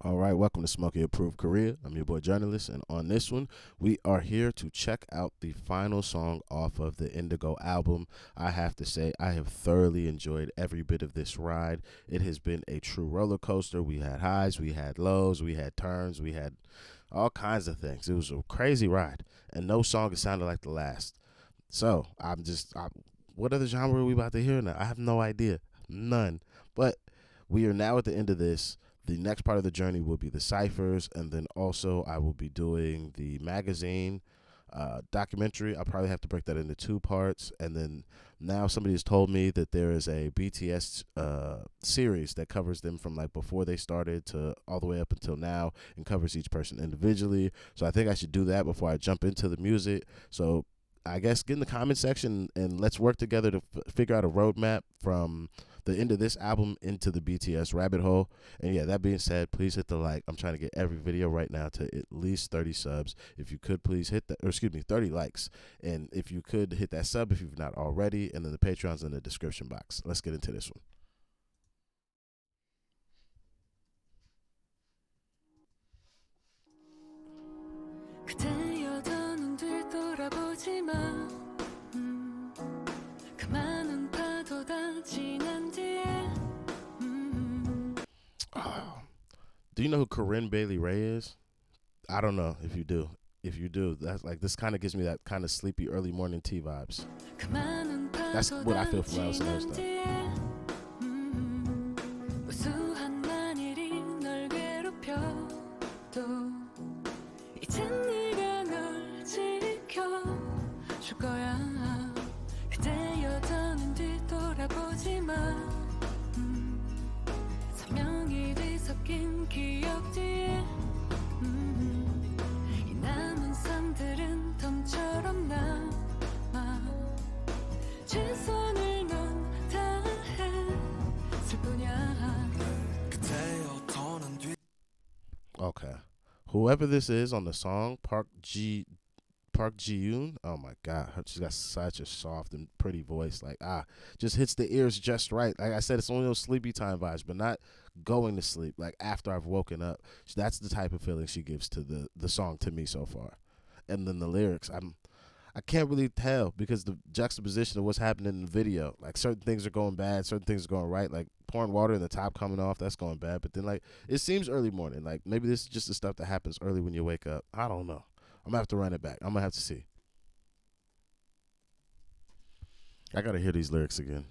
All right, welcome to Smokey Approved Korea. I'm your boy journalist, and on this one, we are here to check out the final song off of the Indigo album. I have to say, I have thoroughly enjoyed every bit of this ride. It has been a true roller coaster. We had highs, we had lows, we had turns, we had all kinds of things. It was a crazy ride, and no song has sounded like the last. So what other genre are we about to hear now? I have no idea, none. But we are now at the end of this. The next part of the journey will be the ciphers, and then also I will be doing the magazine documentary. I'll probably have to break that into two parts, and then now somebody has told me that there is a BTS series that covers them from like before they started to all the way up until now, and covers each person individually. So I think I should do that before I jump into the music. So I guess get in the comment section and let's work together to figure out a roadmap from the end of this album into the BTS rabbit hole. And yeah, that being said, please hit the like. I'm trying to get every video right now to at least 30 subs. If you could please hit that, or excuse me, 30 likes. And if you could hit that sub if you've not already, and then the Patreon's in the description box. Let's get into this one. Oh, do you know who Corinne Bailey Ray is? I don't know if you do. If you do, that's like this kind of gives me that kind of sleepy early morning tea vibes. That's what I feel from when I was in those stuff. Okay. Whoever this is on the song, Park Ji-yoon. Oh my God, she's got such a soft and pretty voice. Like just hits the ears just right. Like I said, it's only those sleepy time vibes, but not going to sleep. Like after I've woken up, that's the type of feeling she gives to the song to me so far. And then the lyrics, I can't really tell because the juxtaposition of what's happening in the video. Like certain things are going bad, certain things are going right. Like pouring water and the top coming off, that's going bad. But then like it seems early morning. Like maybe this is just the stuff that happens early when you wake up. I don't know. I'm gonna have to run it back. I'm gonna have to see. I gotta hear these lyrics again.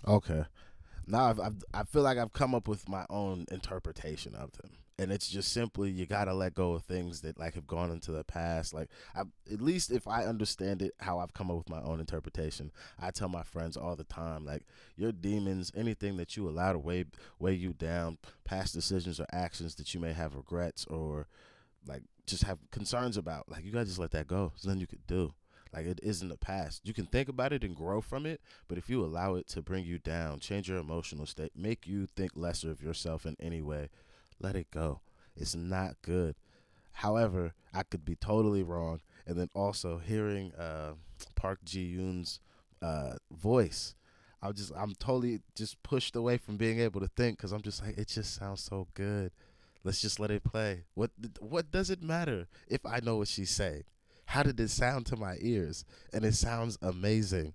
Okay. Now I feel like I've come up with my own interpretation of them, and it's just simply you gotta let go of things that like have gone into the past. Like at least if I understand it, how I've come up with my own interpretation, I tell my friends all the time, like your demons, anything that you allow to weigh you down, past decisions or actions that you may have regrets or like just have concerns about, like you gotta just let that go. There's nothing you could do. Like it isn't the past. You can think about it and grow from it, but if you allow it to bring you down, change your emotional state, make you think lesser of yourself in any way, let it go. It's not good. However, I could be totally wrong. And then also hearing Park Ji-yoon's voice, I'm totally just pushed away from being able to think because I'm just like it just sounds so good. Let's just let it play. What does it matter if I know what she's saying? How did it sound to my ears? And it sounds amazing.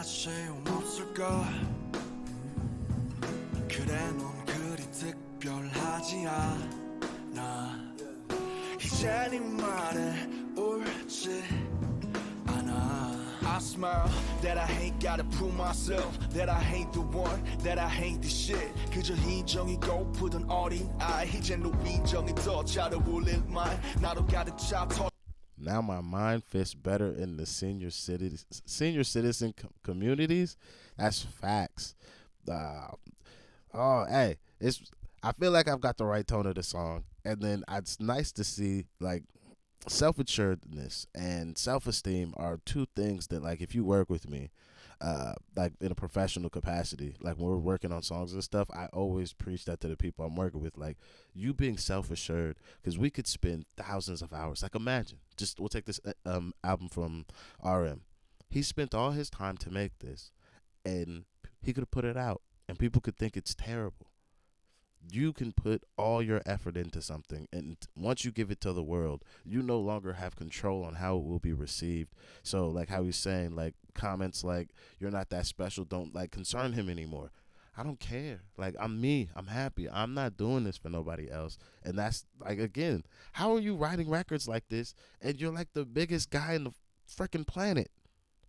소용없을까 그래 넌 그리 특별하지 나 이제 네 말에 울지 I smile that I ain't gotta prove myself That I ain't the one, that I ain't the shit 그저 희정이 고프던 어린 아이 이제 너 위정이 더 잘 어울릴 말 나도 가득 차 Now my mind fits better in the senior citizen communities. That's facts. Hey, I feel like I've got the right tone of the song, and then it's nice to see like self-assuredness and self-esteem are two things that, like, if you work with me, like in a professional capacity, like when we're working on songs and stuff, I always preach that to the people I'm working with, like you being self-assured, because we could spend thousands of hours. Like imagine, just we'll take this album from RM. He spent all his time to make this, and he could have put it out, and people could think it's terrible. You can put all your effort into something, and once you give it to the world, you no longer have control on how it will be received. So like how he's saying, like comments like you're not that special don't like concern him anymore. I don't care. Like I'm me, I'm happy, I'm not doing this for nobody else. And that's like, again, how are you writing records like this and you're like the biggest guy in the freaking planet?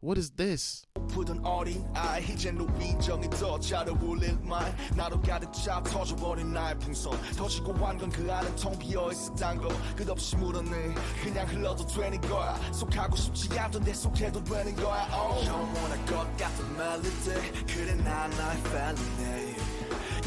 What is this? 푸던 어린 아이 이제 너 위정이 더 잘 어울릴 말 나도 가득 차 터져버린 나의 풍선 터지고 완건 그 안은 텅 비어있었단 거 끝없이 물었네 그냥 흘러도 되는 거야 속하고 싶지 않던데 속해도 되는 거야 영원할 것 같은 멜로디 그래 난 나의 felony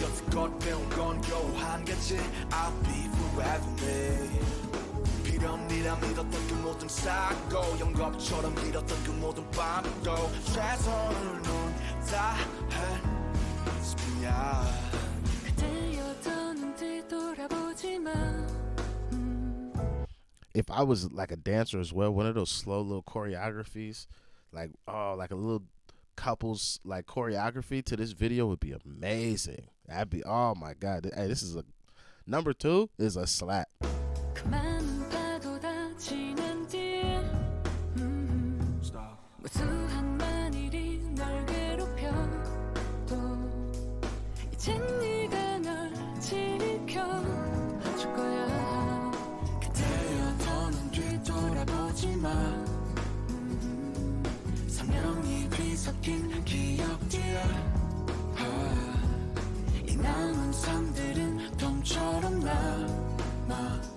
여태껏 배운 건 겨우 한 가지 I'll be forever me 비련이라 믿었던 그 모든 사고 영겁처럼 길었던 그 모든 밤도 최선을 다할 뿐이야 그대여 더는 뒤돌아보지 마 If I was like a dancer as well, one of those slow little choreographies, like like a little couples like choreography to this video would be amazing. That'd be, oh my god. Hey, this is a No.2 is a slap. 그 많은 파도 다 지난 뒤에 무수한 만일이 널 괴롭혀도 이젠 네가 널 지켜줄 거야 그대여 더는 뒤돌아보지 마 선명히 뒤섞인 기억들이야 이 남은 삶들은 돔처럼 남아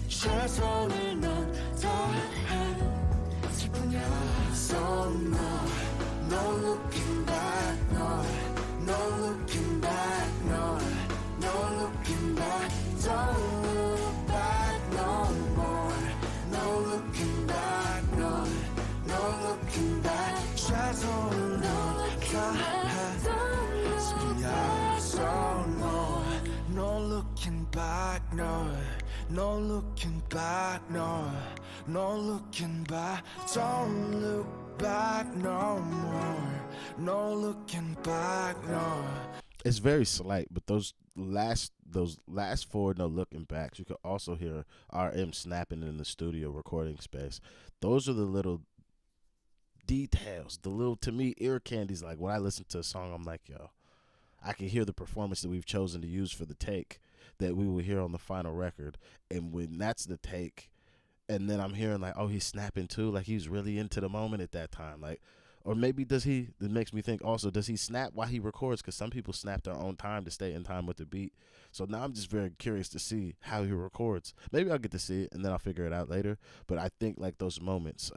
최선을 넌 다했을 뿐이야 So no looking back no looking back no looking back Don't look back no more No looking back no looking back 최선을 넌 다했을 뿐이야 So no looking back no looking back no looking back Don't look back no more no looking back no It's very slight, but those last four no looking backs, you could also hear RM snapping in the studio recording space. Those are the little details, the little, to me, ear candies. Like when I listen to a song, I'm like, yo, I can hear the performance that we've chosen to use for the take that we will hear on the final record. And when that's the take, and then I'm hearing like, oh, he's snapping too, like he's really into the moment at that time. Like, or maybe it makes me think also, does he snap while he records? Because some people snap their own time to stay in time with the beat. So now I'm just very curious to see how he records. Maybe I'll get to see it and then I'll figure it out later. But I think like those moments,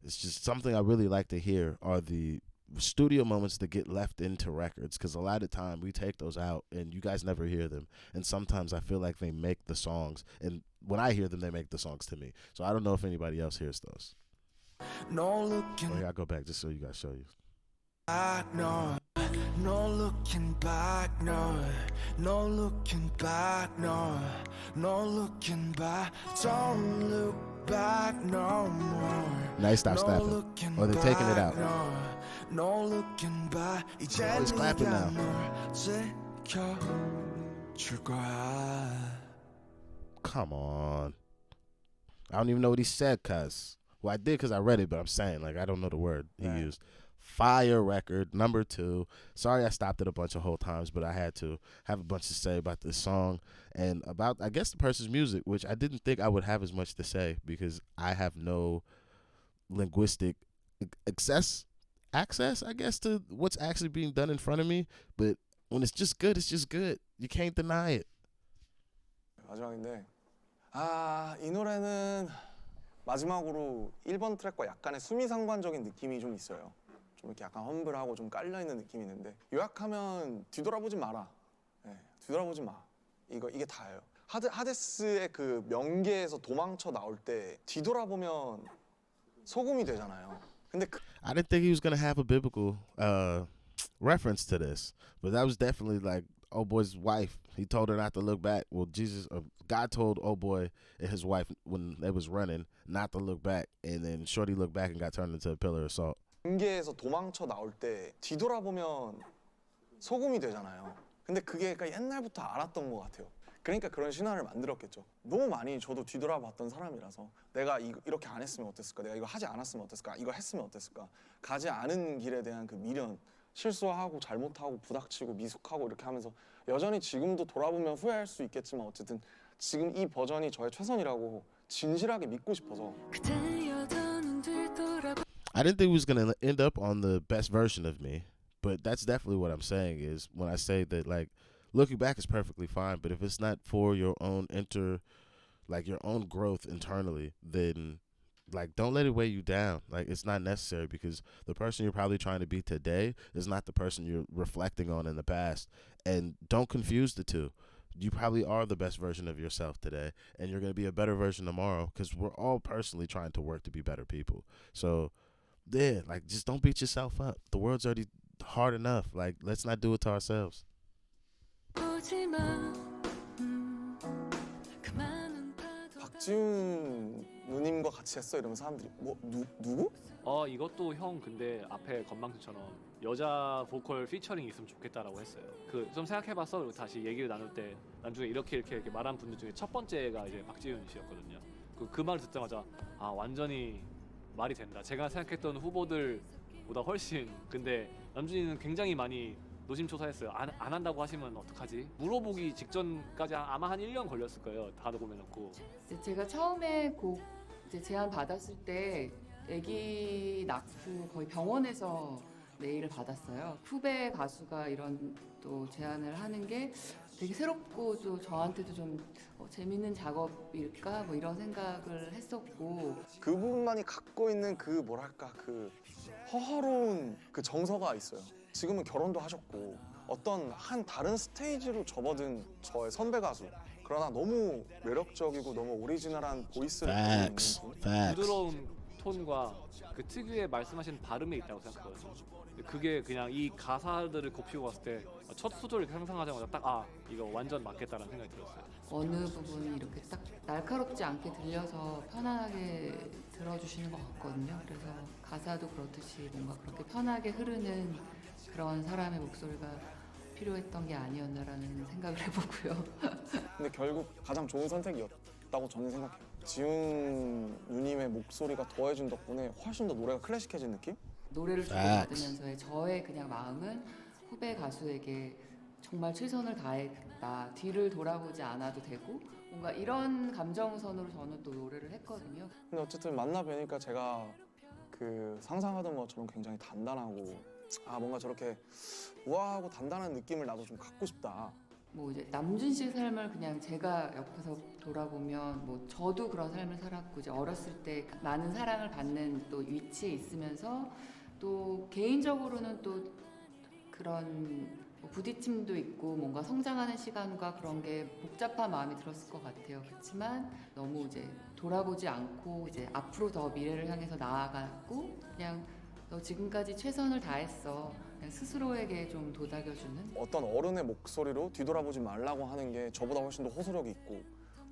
it's just something I really like to hear are the studio moments that get left into records, because a lot of time we take those out and you guys never hear them, and sometimes I feel like they make the songs, and when I hear them they make the songs to me. So I don't know if anybody else hears those. No looking I gotta go back just so you guys show you. back no looking back no looking back no looking back Don't look back no more Now he stopped snapping, or they're taking it out. No looking back 이제 Oh, he's clapping now. 널 지켜줄 거야 Come on, I don't even know what he said, cuz. Well, I did because I read it, but I'm saying, like, I don't know the word he used. Fire record, No.2. Sorry I stopped it a bunch of whole times, but I had to have a bunch to say about this song and about, I guess, the person's music, which I didn't think I would have as much to say because I have no linguistic access, I guess, to what's actually being done in front of me. But when it's just good, it's just good. You can't deny it. 마지막인데 이 노래는 마지막으로 1번 트랙과 약간의 수미상관적인 느낌이 좀 있어요. 좀 이렇게 약간 험블하고 좀 깔려있는 느낌이 있는데 요약하면 뒤돌아보지 마라. 네, 뒤돌아보지 마. 이게 다예요. 하데스의 그 명계에서 도망쳐 나올 때 뒤돌아보면 소금이 되잖아요. 근데 I didn't think he was gonna have a biblical reference to this, but that was definitely like old boy's wife. He told her not to look back. Well, God told old boy and his wife when they was running not to look back, and then Shorty looked back and got turned into a pillar of salt. 명계에서 도망쳐 나올 때 뒤돌아보면 소금이 되잖아요. 근데 그게 그러니까 옛날부터 알았던 것 같아요. 그러니까 그런 신화를 만들었겠죠. 너무 많이 저도 뒤돌아봤던 사람이라서 내가 이렇게 안 했으면 어땠을까? 내가 이거 하지 않았으면 어땠을까? 이거 했으면 어땠을까? 가지 않은 길에 대한 그 미련, 실수하고 잘못하고 부닥치고 미숙하고 이렇게 하면서 여전히 지금도 돌아보면 후회할 수 있겠지만 어쨌든 지금 이 버전이 저의 최선이라고 진실하게 믿고 싶어서. I didn't think we was gonna end up on the best version of me, but that's definitely what I'm saying. Is when I say that, like, looking back is perfectly fine, but if it's not for your own your own growth internally, then like don't let it weigh you down. Like it's not necessary because the person you're probably trying to be today is not the person you're reflecting on in the past, and don't confuse the two. You probably are the best version of yourself today, and you're going to be a better version tomorrow because we're all personally trying to work to be better people. So yeah, like just don't beat yourself up. The world's already hard enough. Like let's not do it to ourselves. 박지훈 누님과 같이 했어 이러면 사람들이 뭐 누구? 이것도 형 근데 앞에 건방진처럼 여자 보컬 피처링 있으면 좋겠다라고 했어요. 그 좀 생각해봤어. 그리고 다시 얘기를 나눌 때 나중에 이렇게 말한 분들 중에 첫 번째가 이제 박지윤 씨였거든요. 그 말 듣자마자 완전히 말이 된다. 제가 생각했던 후보들보다 훨씬. 근데 남준이는 굉장히 많이 노심초사했어요. 안 한다고 하시면 어떡하지? 물어보기 직전까지 아마 한 1년 걸렸을 거예요. 다 녹음해놓고. 제가 처음에 곡 이제 제안 받았을 때 아기 낳고 거의 병원에서 메일을 받았어요. 후배 가수가 이런 또 제안을 하는 게 되게 새롭고 또 저한테도 좀 재밌는 작업일까 뭐 이런 생각을 했었고 그분만이 갖고 있는 그 뭐랄까 그 허허로운 그 정서가 있어요. 지금은 결혼도 하셨고 어떤 한 다른 스테이지로 접어든 저의 선배 가수. 그러나 너무 매력적이고 너무 오리지널한 보이스를 가지고 있는 분. 부드러운 톤과 그 특유의 말씀하신 발음에 있다고 생각하거든요. 그게 그냥 이 가사들을 곱씹고 봤을 때 첫 소절을 상상하자마자 딱 이거 완전 맞겠다라는 생각이 들었어요. 어느 부분이 이렇게 딱 날카롭지 않게 들려서 편안하게 들어주시는 것 같거든요. 그래서 가사도 그렇듯이 뭔가 그렇게 편하게 흐르는 그런 사람의 목소리가 필요했던 게 아니었나라는 생각을 해보고요. 근데 결국 가장 좋은 선택이었다고 저는 생각해요. 지훈 누님의 목소리가 더해준 덕분에 훨씬 더 노래가 클래식해진 느낌? 노래를 주고받으면서의 저의 그냥 마음은 후배 가수에게 정말 최선을 다했다. 뒤를 돌아보지 않아도 되고 뭔가 이런 감정선으로 저는 또 노래를 했거든요. 근데 어쨌든 만나 뵈니까 제가 그 상상하던 것처럼 굉장히 단단하고 뭔가 저렇게 우아하고 단단한 느낌을 나도 좀 갖고 싶다. 뭐 이제 남준 씨의 삶을 그냥 제가 옆에서 돌아보면 뭐 저도 그런 삶을 살았고 이제 어렸을 때 많은 사랑을 받는 또 위치에 있으면서 또 개인적으로는 또 그런 뭐 부딪힘도 있고 뭔가 성장하는 시간과 그런 게 복잡한 마음이 들었을 것 같아요. 그렇지만 너무 이제 돌아보지 않고 이제 앞으로 더 미래를 향해서 나아갔고 그냥 너 지금까지 최선을 다했어. 그냥 스스로에게 좀 도닥여주는 어떤 어른의 목소리로 뒤돌아보지 말라고 하는 게 저보다 훨씬 더 호소력이 있고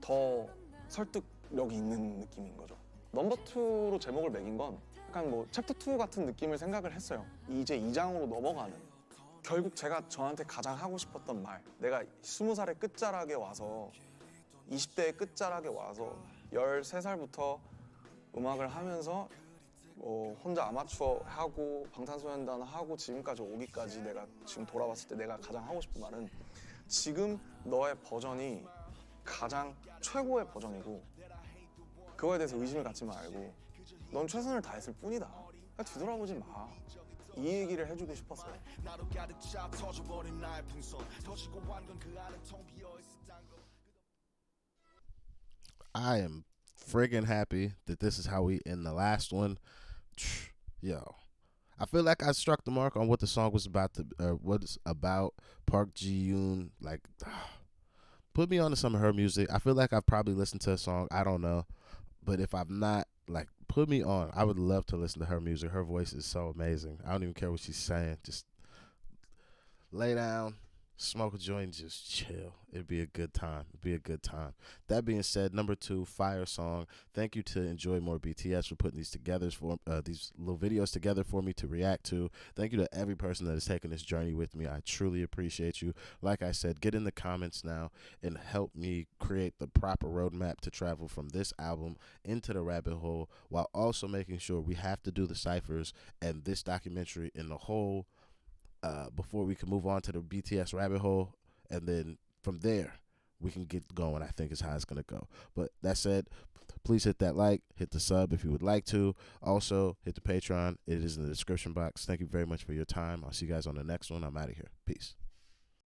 더 설득력이 있는 느낌인 거죠. No.2로 제목을 매긴 건 약간 뭐 챕터 2 같은 느낌을 생각을 했어요. 이제 2장으로 넘어가는. 결국 제가 저한테 가장 하고 싶었던 말, 내가 20살의 끝자락에 와서 20대의 끝자락에 와서 13살부터 음악을 하면서 혼자 아마추어 하고 방탄소년단 하고 지금까지 오기까지 내가 지금 돌아봤을 때 내가 가장 하고 싶은 말은 지금 너의 버전이 가장 최고의 버전이고 그거에 대해서 의심을 갖지 말고 넌 최선을 다했을 뿐이다. 그러니까 뒤돌아보지 마. 이 얘기를 해주고 싶었어요. 나로 가득 차 터져버린 나의 풍선 터지고 완건 그 안에 텅 비어있었단 거. I am friggin' happy that this is how we end the last one. Yo, I feel like I struck the mark on what the song was about what it's about. Park Ji-yoon, like, put me on to some of her music. I feel like I've probably listened to a song, I don't know, but if I've not, like, put me on. I would love to listen to her music. Her voice is so amazing. I don't even care what she's saying. Just lay down, smoke a joint, and just chill. It'd be a good time. It'd be a good time. That being said, number 2, fire song. Thank you to Enjoy More BTS for putting these together for these little videos together for me to react to. Thank you to every person that has taken this journey with me. I truly appreciate you. Like I said, get in the comments now and help me create the proper roadmap to travel from this album into the rabbit hole, while also making sure we have to do the ciphers and this documentary in the whole before we can move on to the BTS rabbit hole, and then from there we can get going. I think is how it's gonna go. But that said, please hit that like, hit the sub if you would like to. Also hit the Patreon. It is in the description box. Thank you very much for your time. I'll see you guys on the next one. I'm out of here. Peace.